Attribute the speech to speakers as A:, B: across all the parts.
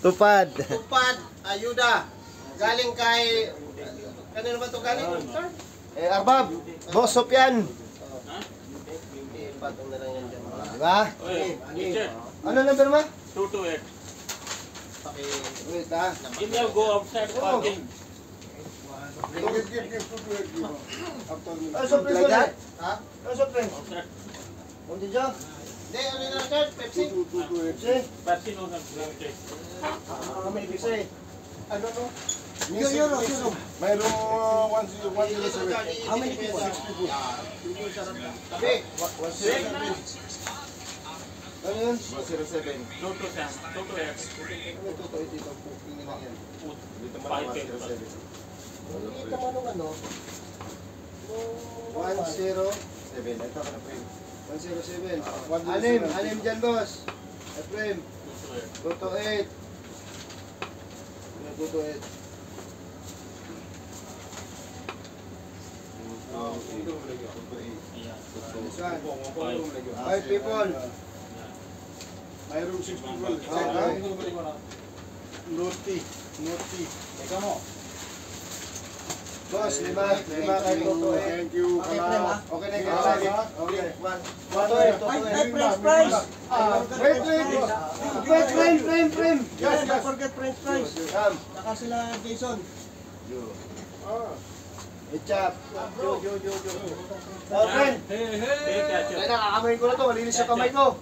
A: Tupad.
B: Tupad, ayuda. Galing kay... Kanino ba ito galing?
A: Arbab. Boss Sopyan.
B: Patong na lang yan dyan.
A: Diba? Ano number mo?
C: 228.
A: Wait ha.
C: Give me a go outside parking.
A: Ano soft drink mo? Ha? Ano soft drink? Hindi dyan.
B: Hindi, ano na sir? Pepsi?
A: Pepsi?
C: Pepsi no have take.
A: May Pepsi. Ano no?
D: Euro.
E: Mayroong 107.
D: How many people?
E: 6 people.
B: Sabi.
A: Ano yun?
E: 107.
C: 228.
A: Ano ito? Dito. Pupingin lang yan.
E: Dito mo lang 107.
D: Kita mo ano?
A: 107.
E: Ito ka na po yun.
A: 107. Anim dyan boss. Efrem. 228. Ano 228? This one. 5 people.
E: Mayroong 6 people. Naughty. Ikaw mo.
A: Boss, lima kay 228.
E: Thank you.
A: Okay na yung okay. 228.
D: French fries.
A: Frame.
D: Yes, don't forget French fries.
A: Come.
D: Saka sila Jason.
A: Ketchup. Oh, friend. Kaya nakakamayin ko na to. Malinis yung kamay ko.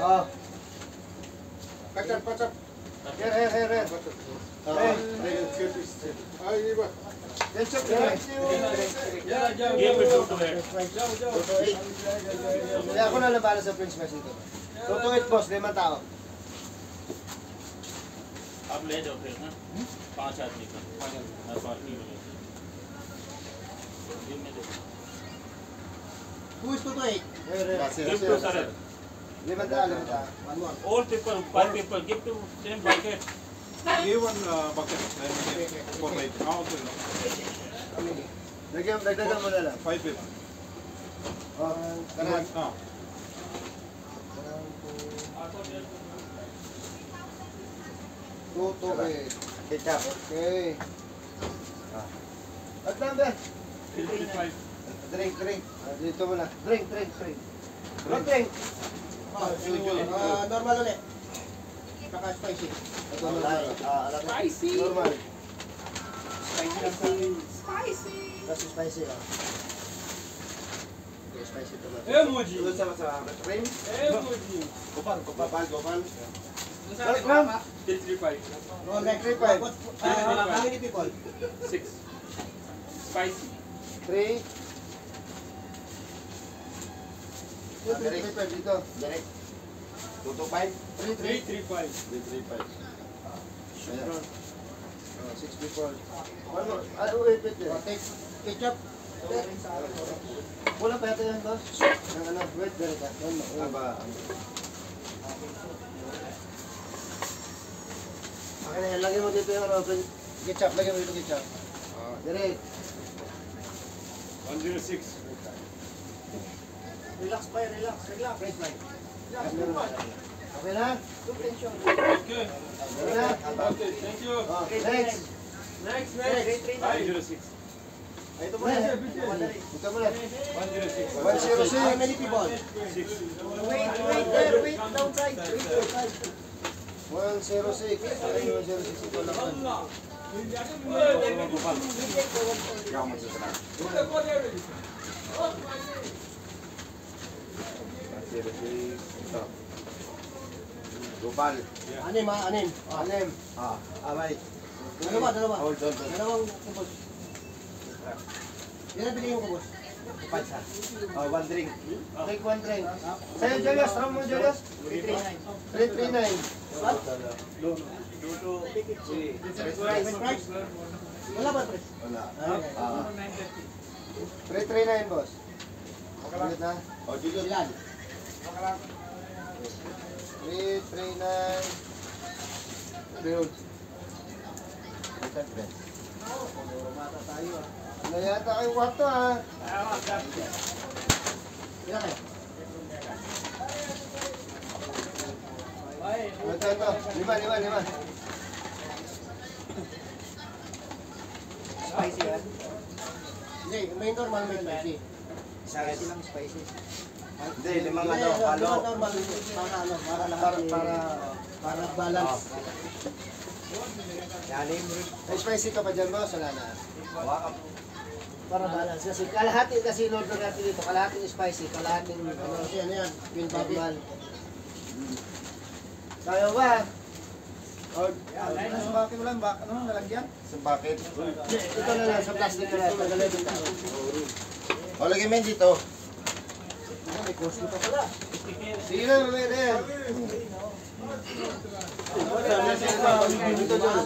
A: Oh.
E: Pacap.
A: Here.
E: Ay, iba.
A: Ketchup.
C: Give me 228.
A: Kaya ako na labala sa French fries ito. 228 boss, 5 tao.
C: आप ले जाओ फिर ना 5 आदमी का मैं पार्किंग में
D: Who is to eat?
C: give to sir
A: 5 tao.
C: all people 5 people give to same bucket
E: Give one bucket. For my house.
A: Dagdagan mo na lang.
E: 5 people.
A: Oh, kanan.
E: Ah.
A: Tuto eh. Ketchup. Okay. At number?
C: 55
A: Drink. Dito mo na. Drink. Drink.
D: Normal ulit. Saka spicy.
A: Ito normal.
F: Spicy.
A: Normal.
F: Spicy.
A: Kasi spicy ah. Okay, spicy ito ba?
F: Emoji.
A: Doon sa cream?
F: Emoji.
A: Gopal.
F: Welcome.
C: 335
D: No, next
A: 3-5.
D: How many people?
C: 6 spicy
A: 3. 3 dito.
E: Direct. 225.
A: 3.
C: 335
A: Ayan. 6 people. Ano? Wait.
D: Take ketchup.
A: Wala pa yata yan, boss? Wait, ganito.
E: Aba.
A: Okay na yan, lagyan mo dito yung ketchup. Lagyan mo dito ketchup. Direct.
E: 106.
D: Relax. French fries.
A: Okay na?
F: Okay.
A: Okay na?
F: Thank you.
A: Next.
F: Next.
C: 506
A: Ito mo na. Ito mo na.
C: 106
D: How many people?
C: 6
D: Wait. Downside.
A: 106. 106 ito lang.
E: Ikaw mo sa sana. 106. Ito. Gopal.
D: Anim.
A: Anim. Abay.
D: Dalawa.
E: Hold on.
D: Dalawang kubos. Yan ang bilhin yung kubos.
E: One drink.
A: Take 1 drink. Sa'yo, Julius. Tram mo, Julius. 339.
D: French fries? Wala ba, French?
E: Wala.
A: 339, boss. Ulit na.
E: O, dito.
D: Ilan?
A: 339. Build. Ano yata kayo wato ha?
D: Ilan kayo?
A: Ito. Lima.
D: Spicy yan.
B: Hindi, may normal, may spicy.
D: Spicy lang spicy.
A: Hindi, limang
B: Hindi,
A: ano, halo.
B: normal, para ano, para lahat.
A: Para
B: balance.
D: Yalim.
A: May spicy ka pa dyan, boss? Wala na.
D: Para balance. Kasi kalahati kasi in-order natin dito. Kalahating spicy, kalahating
B: Kasi ano yan, queen body.
D: normal.
A: Tayo ba?
E: Sa bakit wala ano nalagyan?
A: Sa bakit?
D: Ito na lang, sa plastic na lang. Tagalay dito.
A: O, lagay mo yun dito.
D: May coleslaw pa pala.
A: Sige na, mamaya na yan. Dito, Diyos.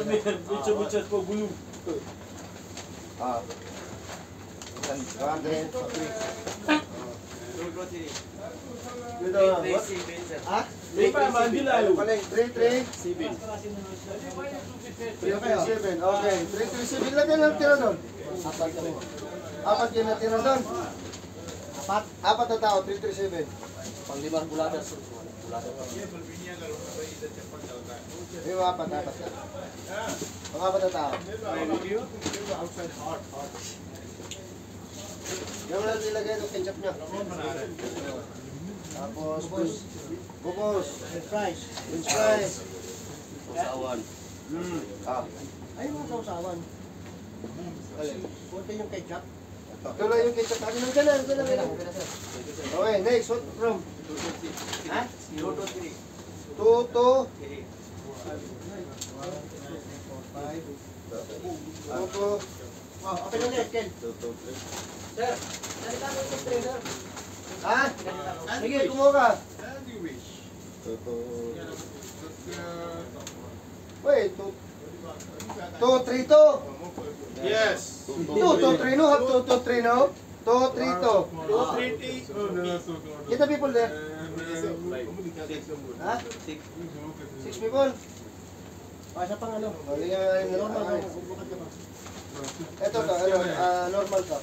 A: Dito.
C: Butcher po gulo.
A: Ah. 100. Dito.
D: Ha?
C: Lima, mandilayo.
A: 337. Okay. 337 lang yan ang tira doon. Apat yun ang tira doon. Apat na tao, 337.
D: Pang-limang bulada.
A: Yung apat na. Ang apat na tao. Yung lang nilagay ng ketchup niya. Tapos, bukos.
D: French fries.
A: French fries.
C: Usawan.
A: Ah.
D: Ay, mga sausawan. Kunti yung ketchup.
A: Ito lang yung ketchup. Akin lang dyan. Okay, next. What from?
D: Ha?
A: 2 to 2 to
D: Oh, open ulit, Ken. Sir, nalita mo yung trainer.
A: Ha? Sige, kumuha ka.
E: As you wish.
A: Wait, 2, 3 to.
E: Yes.
A: 2 to 3 no? Have 2 to 3 no? 2, 3 to.
E: 230. Oh, no, so good.
A: Get the people there. Ha? 6 people.
D: Isa pang ano.
A: Normal. Ito to, normal to.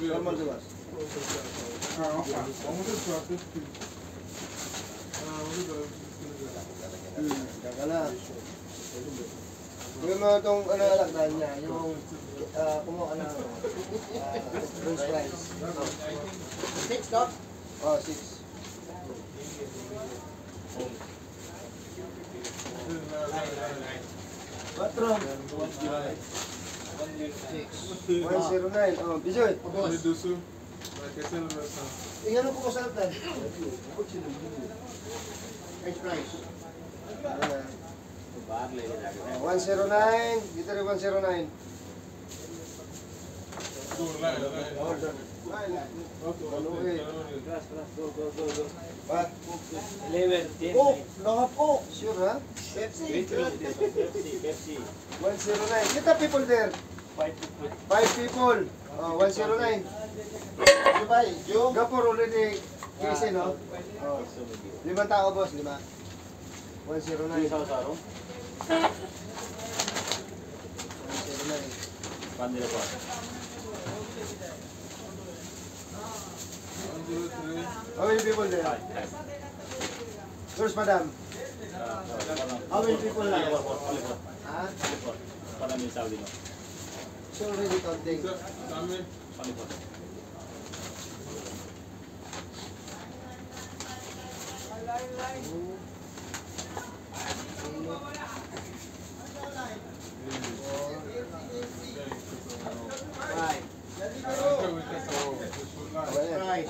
A: Normal diwas. Kakala. Yung mga itong alakdan niya, yung kumuha na French fries.
D: 6, no?
A: Oh, 6. Patron. 109. Oh, Bijoy. Tingnan mo po sa alakdan.
D: French fries.
A: 109. Dito rin 109. What?
D: Coke! Mga Coke!
A: Sure, ha?
D: Pepsi!
A: 109. Get the people there. 5 people. Oh, 109.
D: Dubai!
A: Gapur already kasi, no? Oh. 5 tao, boss. 5. 109. 109.
C: Pandira po.
A: How many people there? Where's madam? How many people now? Ha?
C: Para may sabi mo.
A: She's already counting.
C: Palipot.
D: Fries!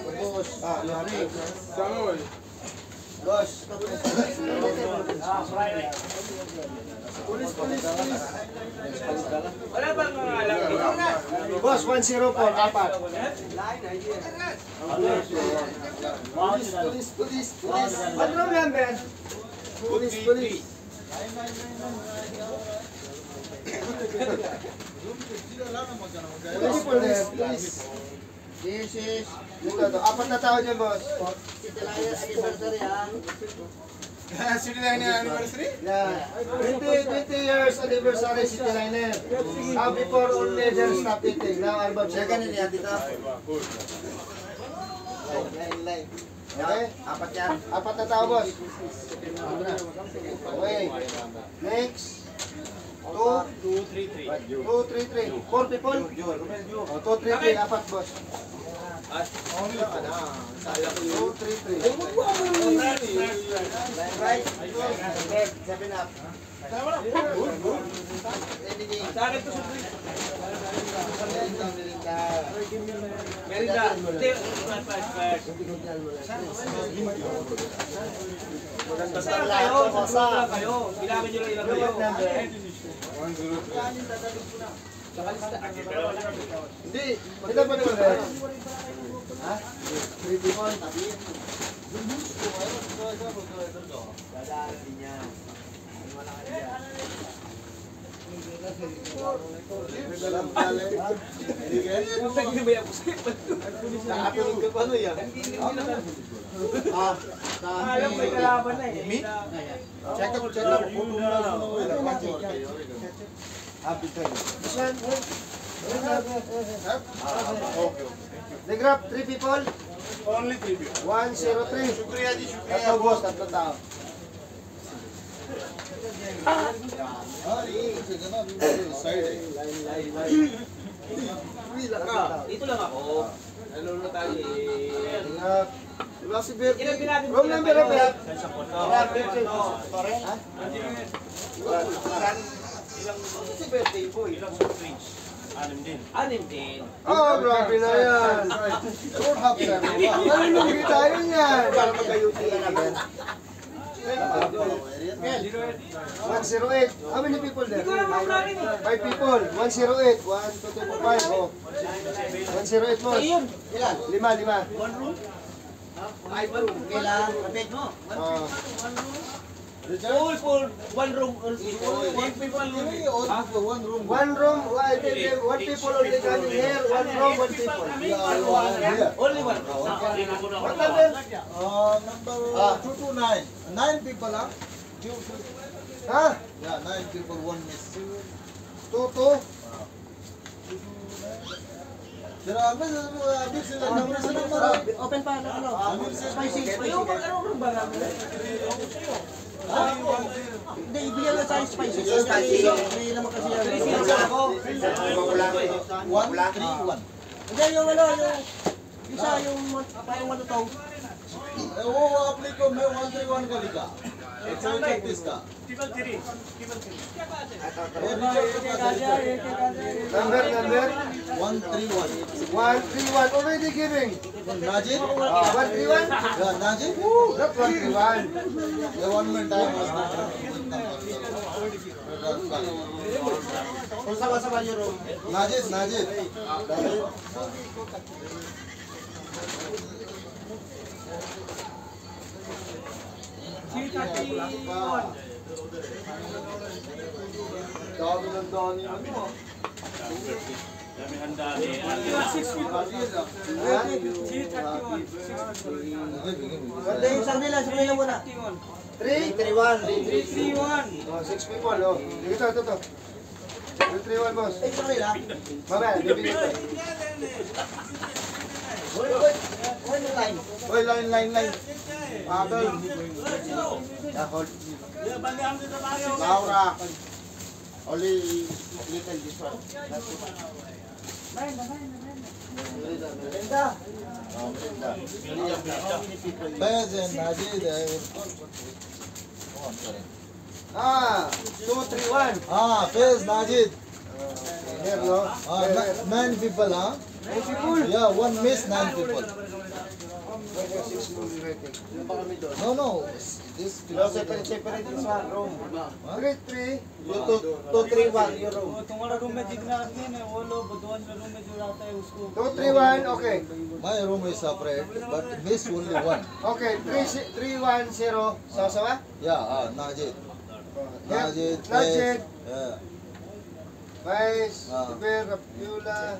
D: Ubus!
A: Lari.
E: Samoy.
A: Boss.
F: Wala bang alam dito?
A: Boss, 104. Apat. Police. What room yan, Ben? Police. Police.
D: This is
A: Dito, apat na tao dyan, boss.
D: City Liner anniversary, ha?
E: City Liner anniversary?
A: Yeah. 20 years anniversary City Liner. Before only they stop eating. Now I'm about second in yan dito. Line. Okay?
D: Apat yan.
A: Apat na tao, boss. Okay. Next. 2,
C: 2, 3, 3.
A: 3, 4 people. 2, 3, 3. Apat, boss. 2, 3, 3.
D: Right? 7 up.
F: Sa akin to, Sudri. Merida. Hindi, flash. Saan kayo? Saan kayo? Bilangin nyo lang ilang kayo.
A: Hindi. Hindi dapat mo rin. Ha? 3 people.
D: Dadaan din niya. Wala ka dyan.
F: Alam may kalaban na eh.
A: Check up, check up. They grab 3 people.
E: Only 3 people.
A: 103.
E: Shukriya ji, shukriya.
A: Tatlo, boss. Tatlo tao.
F: Dito lang ako. Ano na tayo eh.
A: Ingat. Diba si Bert?
F: Ilan pinagin
A: Room number of Bert?
F: Si birthday boy.
C: Ilang sa fridge? 6 din.
F: Anim din.
A: Oh, grabe na yan. Malulugi tayo niyan. 108. How many people there? 5 people. 108. 1, 2, 3, 4, 5. Oh. 108 mo. Lima.
D: Kailangan kapit mo.
A: Ah.
F: Full. One room. One people only.
A: One room. One people only coming here. One room, one people.
F: Only one.
A: What number?
G: Number 229. 9 people, huh?
A: Ha?
G: Yeah, 9 people, 1 miss.
A: 2.
G: Sir, Amir sila number sa number.
D: Open pa na ano? Spicy.
F: Anong room ba namin?
D: Hindi, ibigyan lang tayo spicy. Hindi naman kasi yan.
G: 131.
D: Hindi, yung ano, yung isa, yung parang ano to.
G: वो अपने को मैं 131 का लिखा 136 का
A: Number?
G: 131
A: 131. Already giving.
G: नाजिर
A: 131?
G: yeah नाजिर
A: Not 131.
G: the 1 minute time was not
D: Kung sama-sama yung room.
G: नाजिर
A: Dami ng dami.
C: Dami handa ni.
D: Hindi, yung sa kanila muna.
A: 331.
F: 331.
A: Oh, 6 people. Oh. Ito. 331, boss.
D: Eh, sa kanila.
A: Mamaya, bibigyan ko.
D: Hoy, yung line.
A: Oy, line. Pagal. Hold. Laura. Only little this one.
G: Faiz and Najid
A: 231.
G: Faiz Najid
A: Here, no?
G: 9 people huh
A: 9 people.
G: yeah 1 miss 9 people no this
A: Separate this one room. 3,
D: 231 yung room.
F: तुम्हारा रूम में जितना आदमी है ना वो लोग बुधवार में रूम में जो रहता है उसको
A: 231, okay.
G: my room is separate but miss only 1
A: Okay, 310. Sawa?
G: yeah Najid
A: Najid.
G: Faiz yeah
A: Vice, Iber, Rapula.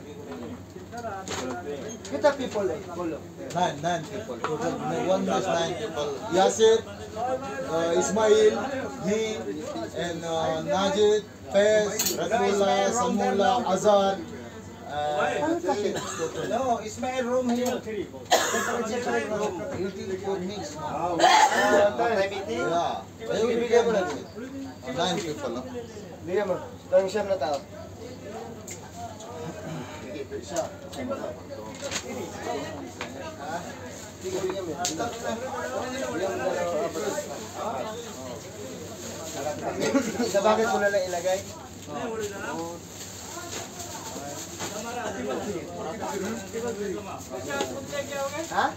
A: Kita people eh. Kulo.
G: 9 people total 1 miss 9 people Yasir Ismail me and Najid Faiz Rasulullah Samula Azhar No, it's my room here. Separate room. You think for mix. Yeah. Ayun, bigyan mo lang. 9 people lang.
A: Bigyan mo. Tayong siyam na tao. Isa. Sige, bigyan mo. Bigyan mo dalawa, apat. Sa bakit mo na lang ilagay? Ha?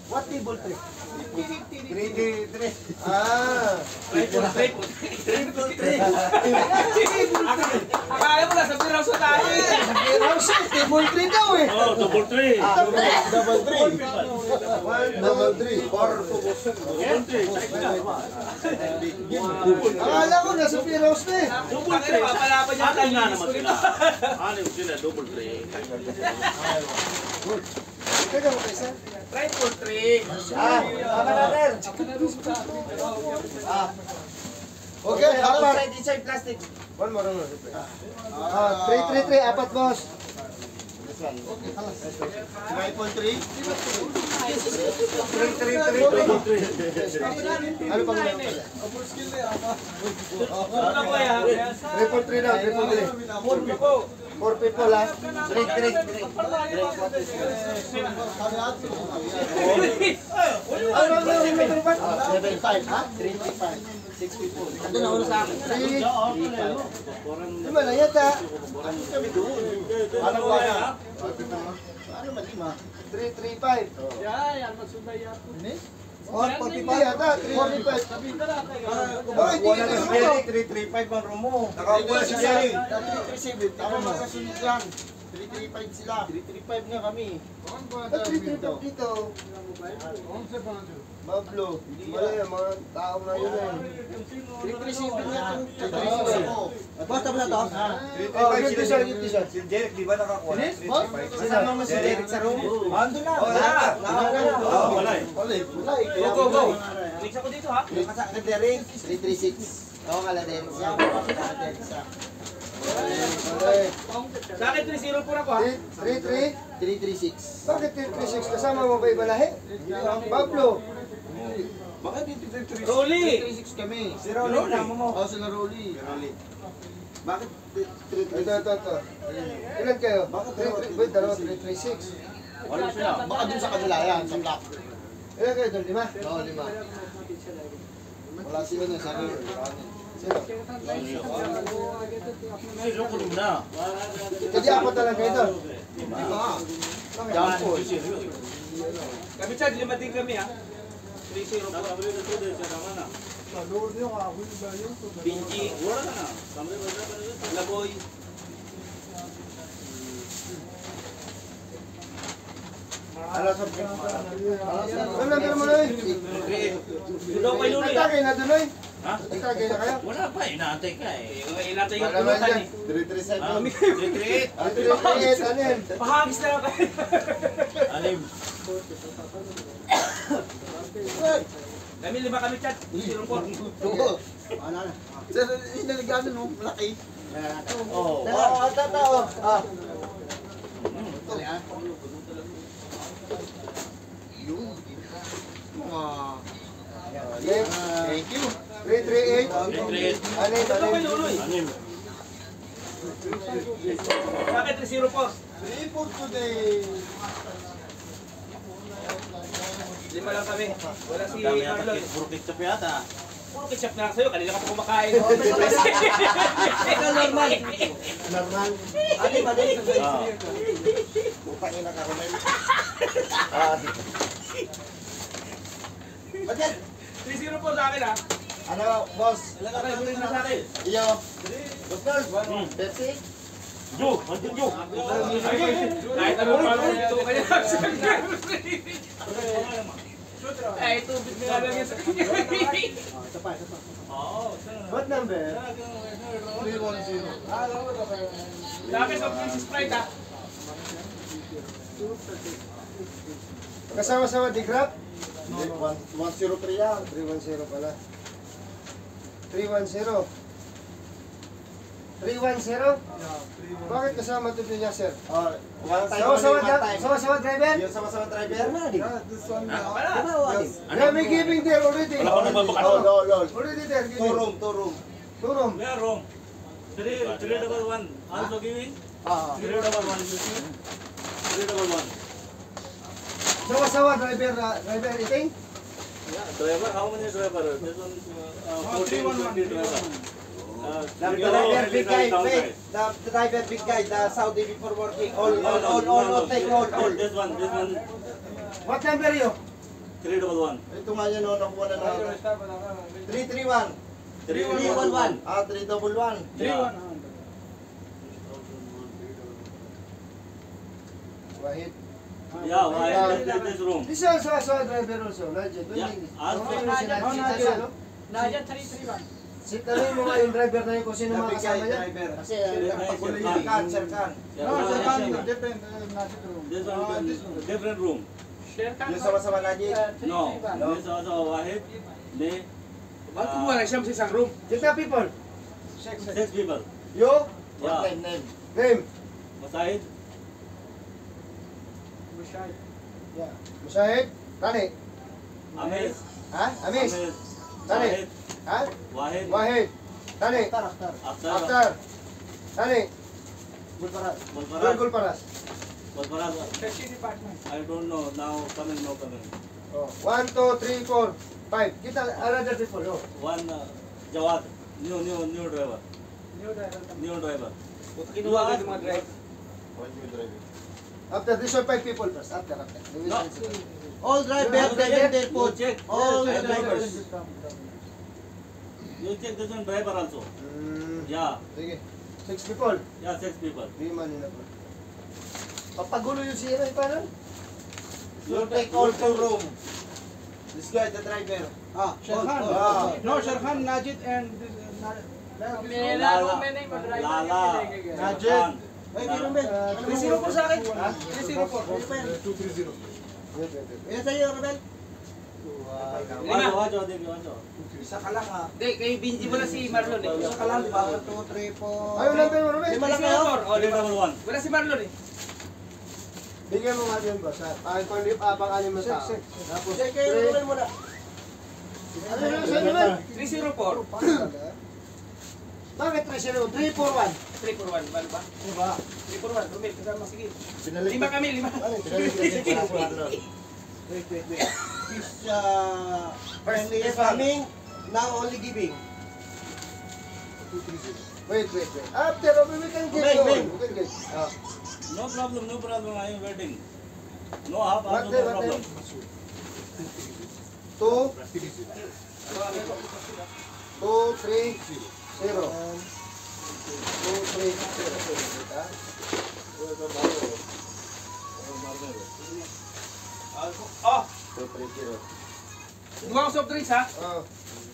A: What table tree? 3. Ah!
F: Akala mo nasa piraw sa tayo eh.
A: Table tree daw eh!
C: Oh, double three.
G: Double 3.
A: 1, 2, 3. Akala ko nasa Piraus na eh.
C: Double
F: Bakit
C: three.
F: mapalaban niya
C: Anim nga
F: tayo
C: naman sila. Anim sila, double three.
A: Teka mo kaisa.
F: Try for 3.
A: Tama natin. Okay, apat.
D: Inside plastic.
A: One more. 3, apat boss. Ano pang meron pala?
F: Ano ba yan?
A: 3 lang, 3. 4 people ha. 3. Ano ba yung number 1? 7-5 ha? 3-5. 6 people. Ito na ulo sa akin. 3. Lima na yata. Ano ba yan? Ano ba 5? 3-3-5. Hindi yata. 3-3-5. Bakit hindi ka na mo?
G: 335 ang room mo. Nakaupo si Jerry. 337. Tama makasunod yan. 335 sila. 335 nga kami.
A: Ba't 3-3-5 dito? Pablo. Wala yan, mga tao na yun eh.
G: 337 nga ito. Basta ba na to?
A: Oh, ganito siya.
G: Si Derek, di ba nakakuha?
A: Sinama mo si Derek sa room?
G: Ando na.
C: Wala eh.
F: Go. Mix ako dito ha.
G: Kasama Derek.
A: 336. Oo, kala Derek siya.
F: Sa akin 3-0 po ako ha.
A: 3-3?
G: 336.
A: Bakit 336? Kasama mo ba iba lahi? Pablo.
G: Bakit dito 336?
F: Rolly.
G: 336 kami. Si Rolly, tama mo. Oo, sila Rolly. Bakit 336?
A: Ito. Ilan kayo? 3-3. Wait, dalawa 336.
C: Wala sila.
G: Baka dun sa kanila yan, sa black.
A: Ilan kayo doon? 5?
G: Oo, 5. Wala sila na, sabi.
A: Sino?
C: Ay, loko rin na.
A: Hindi ako talaga kayo doon.
C: Yan po.
F: Kami Chad, 5 din kami ha. 3-0 po. Binji.
C: Wala na.
F: Laboy.
A: Ano number mo na yun?
F: Dulo kay Luloy ha.
A: Nagtagay na doon eh.
C: Ha?
A: Nagtagay na kayo?
C: Wala pa, inaantay ka eh.
F: Inatay yung tulutan eh.
G: 337.
C: 338.
A: 338, ano yun?
F: Pahagis na lang kayo.
C: Anim.
F: Kami 5 kami Chad. 0 po.
G: Oo. Sir, yung naliganan mo, malaki.
C: Oh.
A: Oo, tao.
G: Yun. Mga...
A: Thank you. 338.
C: 338.
A: Anim.
F: Dulo kay Luloy.
C: Anim.
F: Sa akin 3-0 po.
G: 3 for today.
F: 5 lang kami. Wala si
C: Dami yata,
F: Marlon.
C: puro ketchup yata.
F: Puro ketchup na lang sa'yo. Kanina ka pa kumakain.
A: Normal. Anim.
C: Ah.
G: Bukangin na karamel.
A: Ba't yan?
F: 3-0 po sa akin ha.
A: Ano, boss?
F: Ilan kayo muli na sa akin?
A: Iyo. Doctor, Pepsi?
C: Jo, andun Jo.
F: Kahit ano pa lang ito kanya. Ay, tubig na lang yan sa kanya.
A: What number?
G: 310.
F: Sa akin sa Sprite ha.
A: Kasama-sama di Grab?
G: 103 yan.
A: 310 pala. 310. 310? Bakit kasama ito niya, sir?
B: Oh, one time
A: Sawa-sawa,
B: only, one time.
A: sawa-sawa driver?
B: Yung sama-sama driver.
G: This one,
A: They may giving there already.
C: Wala ko nagbabakas.
A: Already there,
B: Two
A: giving.
B: room, two room.
A: 2 room.
F: Where room? 311 also giving? 311 is 311.
A: Sawa-sawa driver, driver eating?
F: Yeah, driver, how many driver? This one 14, 20 driver.
B: The driver big guy, wait. The driver big guy, the Saudi before working. All, take all.
F: This one,
A: What number you?
F: 311.
B: Ito nga yun, no, nakuha na natin. 331.
F: 311.
B: 311.
F: Yeah.
A: Wahid.
F: Yeah, why this room?
A: This is sawa-sawa driver also, Najid.
F: Yeah, also
A: Najid 331. Tanungin mo nga yung driver na yun kung sino
B: The
A: mga
B: big guy
A: kasama niya.
B: driver.
D: Kasi
B: Sir Khan.
E: different,
F: This one different room.
B: Yung sama-sama Najid.
F: No, this also Wahid. They
E: Ba't kumuha na siya sa isang room?
A: Kita people.
F: 6 people.
A: You?
F: Yeah,
A: Name?
F: Masahid,
A: Mushahid? Tani?
F: Amis,
A: Ha? Amis? Tani?
F: Sahid,
A: Ha?
F: Wahid,
A: Wahid? Tani?
F: Akhtar,
A: Akhtar? Tani?
F: Balparas,
A: Gulparas?
F: Balparas. I don't know now coming, no coming.
A: Oh. 1, 2, 3, 4, 5. Kita another people. Oh.
F: One Jawad, new driver. New driver.
E: Kinuha ka ng mga drive.
A: After this one, 5 people first. After. We will
F: No.
A: answer.
B: All driver,
F: You check.
B: All
F: Check
B: drivers.
F: You check this one driver also. Yeah,
A: Sige. 6 people.
F: yeah, 6 people.
A: Di man nila po. Papagulo yung sira. Paano?
B: You take all two room. This guy, the driver.
E: Sherhan. No, Sherhan, Najid, and
F: Lala, Najid.
B: Ay, di Ruben.
E: 304 sa akin. 304.
A: Wait.
B: Ilan sa'yo, Ruben?
F: Wajo, wajo.
B: Isa ka lang, ha?
F: Hindi, kay Binji mo na si Marlon eh.
B: Isa ka lang, di ba? 1, 2, 3, 4.
A: Ayun lang tayo, Ruben.
B: Lima lang kayo?
F: Oh, 311.
E: Wala si Marlon eh.
A: Bigyan mo nga yun, boss. Ay, kung di pa pang-anim na tao. Tapos,
B: Sige, kayo, Ruben muna.
A: Ano yun, saan naman?
E: 304.
A: Bakit 3-0? 3-4-1.
E: 341, balo ba?
A: Diba?
E: 341, Romel, kasama, sige.
G: Pinalik.
E: 5 kami, 5.
B: Wait. This, friendly is coming, now only giving.
A: Wait. After, we can get
B: Wait.
A: going. We can get.
F: No problem, I am waiting. No half,
A: What
F: also
A: day,
F: no
A: what day?
F: problem.
A: 2, 3, 0. 2, 3, 0.
E: Duwa ko soft drinks ha?
A: Oh.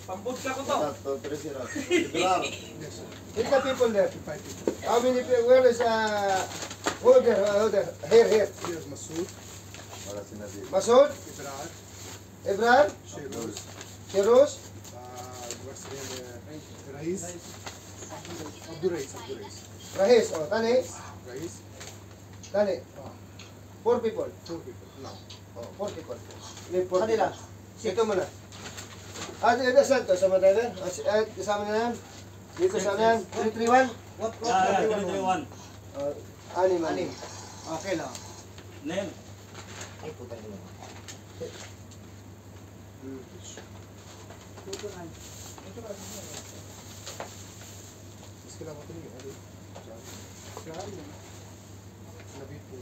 E: Pambudka ko to.
A: How many people there? How many people? Where is who there? Here.
G: Here's Masood.
A: Masood? Ibrahim? Shiroz?
G: What's the name? Rais. Abdul Rais.
A: Rahis? Oh, Tani?
G: Rais.
A: Tani? 4 people.
G: 4 people. Now.
A: Oh, 4 people. Leave 4
B: Kanila.
A: people. Ito muna. Ito saan to? Sa driver? Kasama na yan? Dito saan yan? 331?
F: Yeah, 331.
A: Anim.
B: Okay lang.
F: Name?
D: Ay, puta naman.
G: इसके अलावा तो नहीं है अभी 4 ही है नबी को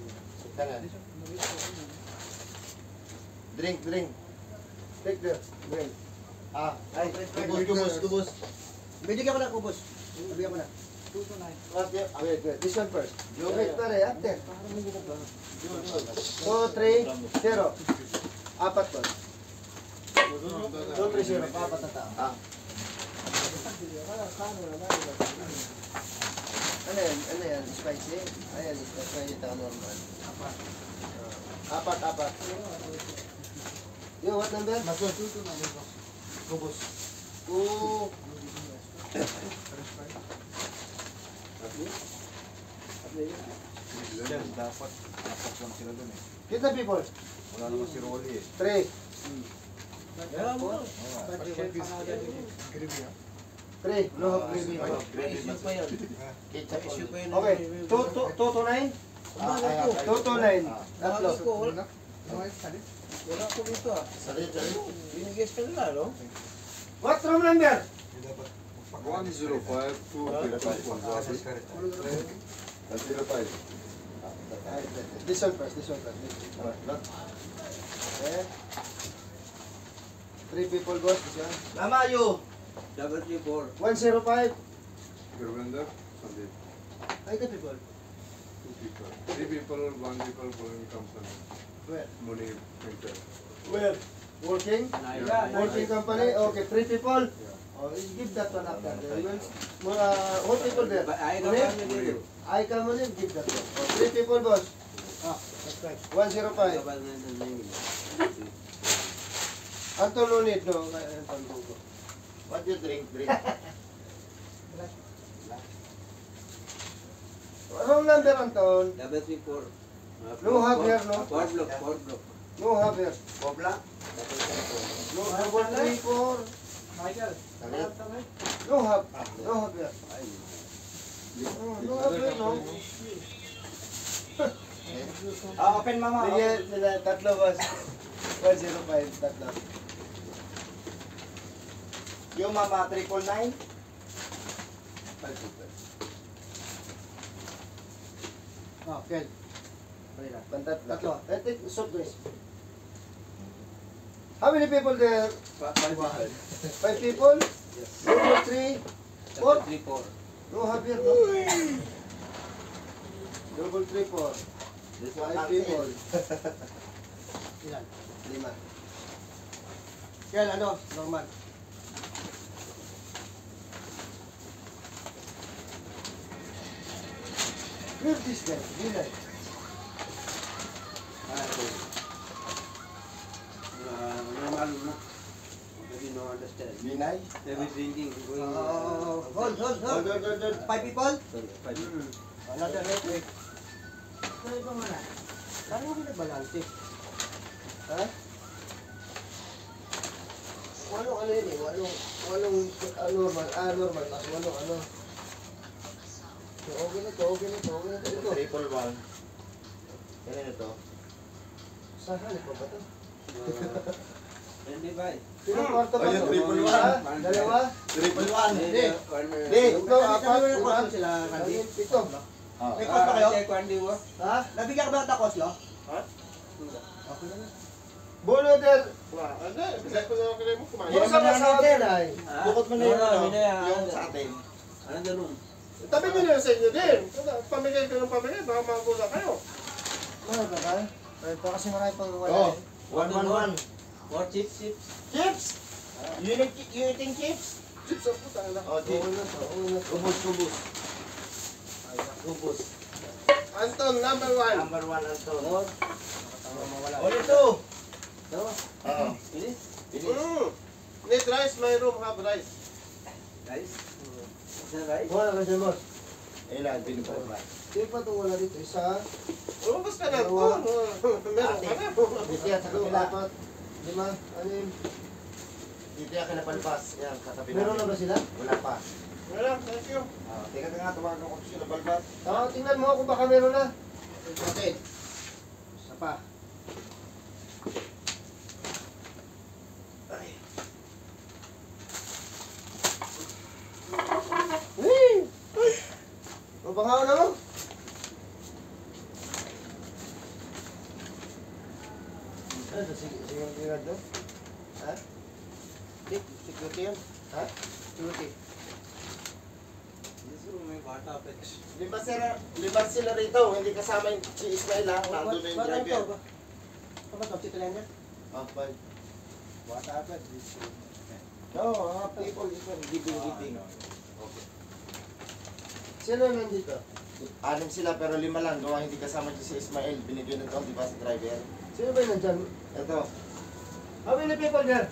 A: Drink. Take the drink.
B: Ay, kubos. Bigyan ko na kubos. Bigyan ko na.
A: Wait. This one first. You wait na rin, after. 2, 3, 0. Apat to. 2, 3, 0. Apat na tao. Ano yan? Spicy? Ayan, spicy tao normal. Apat. Yo, what number?
G: मतलब kubos
A: 2.
G: Dapat apat lang sila dun eh.
A: Kita people.
G: Wala naman si Rolly eh.
A: 3.
G: Alright.
A: 3. No hop gravy.
B: Issue pa yun. Issue pa yun.
A: Okay. 2 to 9. 2 to 9. Tatlo.
B: Wala ko dito ah. Binigay sa kanila, no?
A: What room number?
G: 105 to 105.
A: This one first. This one first. Okay. 3 people, boss. This one.
B: Mamayo! Double 3, 4.
A: 105.
E: Gurvinder, Sandeep.
A: Ay, the people.
E: 2 people. 3 people, 1 people going company.
A: Where?
E: Muni Painter.
A: Where? Working? Working company? Okay, 3 people. Oh, give that one after. What people there? Munib? I come Munib, give that one. Oh, 3 people, boss. That's right. 105. Anton no need, no? Anton go.
B: What you drink?
A: Wrong number, Anton.
B: Double 3, 4.
A: No have here, no?
B: 4 block, 4 block.
A: No have here.
B: Pobla?
A: No, double 3, 4.
F: Michael.
A: No have. No have here. No have here, no?
B: Open mama.
A: Sige, sila, tatlo, boss. 105, tatlo.
B: Yung mama, 999.
A: Oh, Kel. Bantat, tatlo. Eh, take soup, guys. How many people there? 5 people? Double 3, 4?
B: 3, 4.
A: No, have here, no? Double 3, 4.
B: This one,
A: 5 people.
D: Ilan?
A: 5. Kel, ano? Normal. Where this guy? Dinay.
B: Normal na. Maybe no understand.
A: Dinay?
B: Maybe drinking.
A: Hold.
B: 5 people?
A: Sorry, 5 people. Another rate.
D: Sorry pa muna.
A: Paano mo pinagbalansi? Ha? Walong ano yun eh, walong normal, tapos walong ano. So, okay na to. Ito.
B: Triple 1. Kailan ito?
A: Saan ko ba to?
B: Hindi ba?
A: Sino kwarto ba
G: Ayun,
A: to?
G: triple one.
A: Ha? Dalawa?
G: Triple 1.
A: Hindi.
B: Hindi.
A: Ito, apat, lima.
B: sila, Randy.
A: Ito.
B: May cost ba kayo?
A: Ha?
B: Nabigyan ka ba ng takos, no?
A: Okay na. Bulo del. Yung sa kasama din ay.
B: Bukod mo na yung ano, yung sa atin. Ano ganun?
H: Tabi nyo na sa inyo din. Pamigay ka ng pamigay, baka magulang kayo.
A: Ano ba ka? Ito kasi marami pang wala
B: Oh,
A: eh.
B: 111. More chips.
A: Chips!
B: You eating chips?
H: Chips ang puta na.
B: Oh, chips. Kubus. Kubus.
H: Anton, number 1.
B: Number 1 Anton.
A: Ulit to!
B: Oh. Ini?
H: Need rice, my room have rice.
B: Guys? Is that right?
A: Wala ka dyan, boss.
B: Ilan? Pinipay ba?
A: Sino pa itong wala dito? Isa,
H: Lumabas ka na.
A: Dalawa.
H: Meron ka na.
B: Dito yan sa
A: tatlo,
B: kabila.
A: apat, 5, 6.
B: Dito yan kinapalpas. Yan, katabi
A: Meron na ba sila?
B: Wala pa.
H: Meron, thank you.
B: Teka nga, tawagan ko sila balbat.
A: Tingnan mo kung baka meron na.
B: Okay.
A: Isa pa. Mabangaw na mo? Ano, sige do? Ha? Security yan? Ha? Security.
B: This room may bata apex.
H: Lima sila rito, hindi kasama yung si Ismail ha. Nandun na yung driver.
A: Ano to? Tito Lender?
B: Oh, fine.
A: Bata apat.
B: No, people giving.
A: Okay. Sino nandito?
B: Anim sila pero 5 lang. Gawa hindi kasama si Ismail. Binigyan ng di ba sa driver?
A: Sino ba yung nandyan?
B: Ito.
A: How many people there?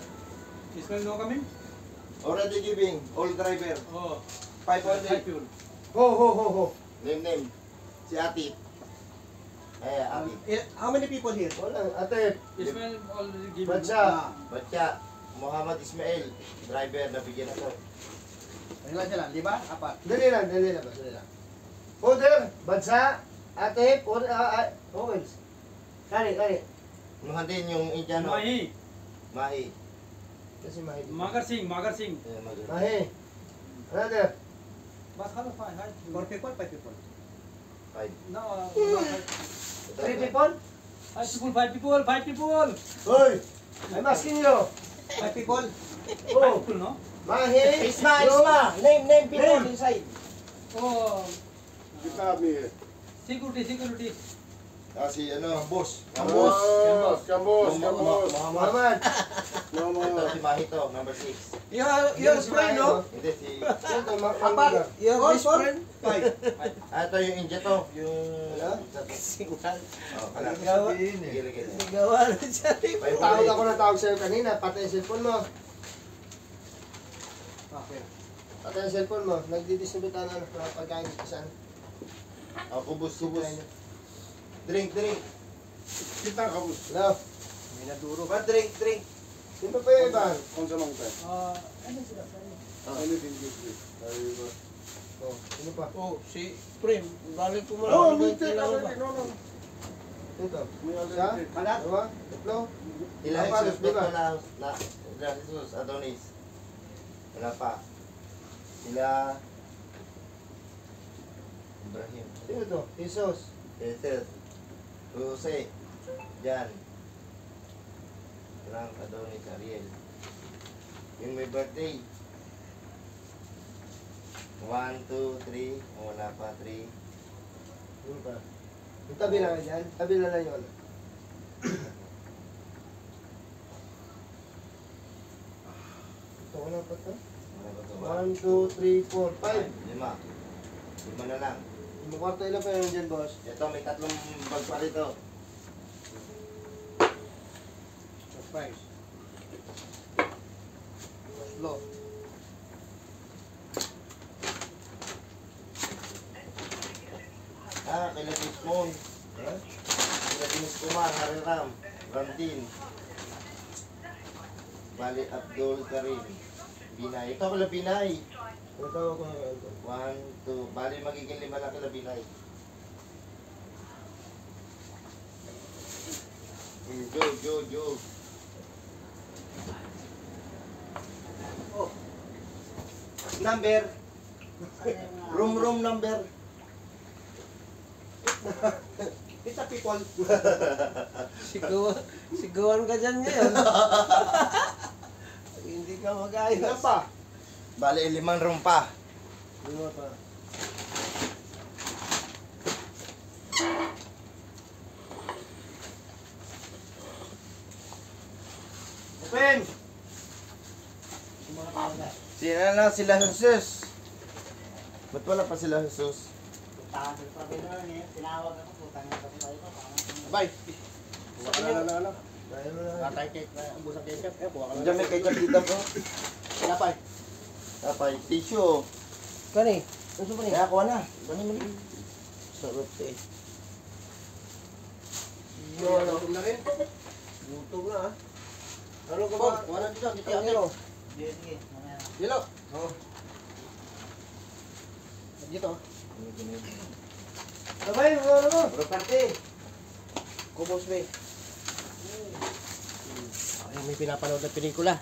F: Ismail no kami?
B: Already giving. All driver.
F: Oh.
B: 5 only.
A: Ho.
H: Name. Si Atit. Ay, Atit.
B: How many people here?
A: Wala, ate.
F: Ismail already given.
A: Badsa.
H: Batya. Muhammad Ismail. Driver na bigyan na to.
B: Ilan sila? 5? 4?
A: Dali lang ba? Order, Badsa, ate, Owens. Kani.
H: Nuhan din yung Indiano.
F: Mahi.
H: Mahi.
A: Kasi Mahi.
F: Magar Singh.
H: Ayan, magaling.
A: Mahi. Another.
F: But how fine?
B: 4 people, 5 people.
H: Five.
F: No,
H: Ito,
A: 3
H: ito.
A: people?
F: 5 people.
A: Hoy! I'm asking you.
B: 5 people?
A: Oh,
F: People, no?
A: Mahi.
B: Isma! Name people
A: Name.
B: inside.
F: Oh,
E: Kami.
F: security.
H: Si boss.
E: Kambos.
A: Muhammad.
H: Ito si Mahi to, number 6.
B: Your friend, no?
H: Hindi, si...
A: Ito,
B: Apat. Your best friend? 5.
H: Ito yung India to. Yung...
B: Singal.
H: Oh, pala.
B: Sigawan.
H: Sige.
B: Sigawan siya.
A: Tawag ako ng tawag sa'yo kanina, pati yung cellphone mo.
B: Okay.
A: Pati yung cellphone mo, nagdidistribute na pagkain dito saan.
H: Kubus. Drink.
E: Kita kabus.
A: Hello?
B: May naduro.
H: Ba, drink.
A: Sino pa yung iba?
E: Kung sa mangta. Anything good.
A: Oh, sino pa?
B: Oh, si Prem. Balik ko mo.
E: No, we take already. No.
A: Ito.
E: We
A: Isa?
E: already take.
A: Dalawa? Tatlo?
H: Sila
A: Apat,
H: Jesus
A: di ba?
H: na Jesus, Adonis. Wala pa. Sila... Ibrahim.
A: Sino to? Jesus.
H: Jesus. Jose. Jan. Frank, Adonis, Ariel. Yung may birthday. 1, 2, 3. Wala pa, 3.
A: Sino pa? Yung tabi lang yan. Tabi na lang yun. Ito wala pa to.
H: Wala pa to.
A: 1, 2, 3, 4, 5.
H: 5. 5 na lang.
A: Yung kwarto ilan pa yun dyan, boss?
H: Ito, may 3 bag pa rito.
B: Surprise. Oslo.
H: Kay Latis Moon. Kay Dinis Kumar, Hariram, Ramdin. Bali Abdul Karim. Binay. Ito pala Binay.
A: Ang tawag ko na ito.
H: 1, 2. Bali magiging 5 na kila Binay. Joe. Number. Room number.
B: It's a people. Sigawan ka dyan ngayon. Hindi ka mag-ayos.
A: Ilan pa?
H: Bali 5 room pa.
A: Lima pa. Open!
H: Sila Jesus. Ba't wala pa sila Jesus?
B: Bye.
E: Wala.
A: Dahil mo na.
B: Patay cake na busang ketchup. Kuha ka lang.
H: Diyan may kay dito po.
B: Napay.
H: Tapay, tissue.
B: Kani. Ano ba niya?
H: Kaya kuha na. Bani mo na.
B: Sarap eh.
A: Gutom na rin.
B: Gutom na ah.
A: Ano ka ba?
B: Wala dito. Dito ako. Yelo.
A: Oh.
B: Dito.
A: Sabay, ano mo?
H: Bro, parte.
B: Kubos be. Ay, may pinapanood na pelikula.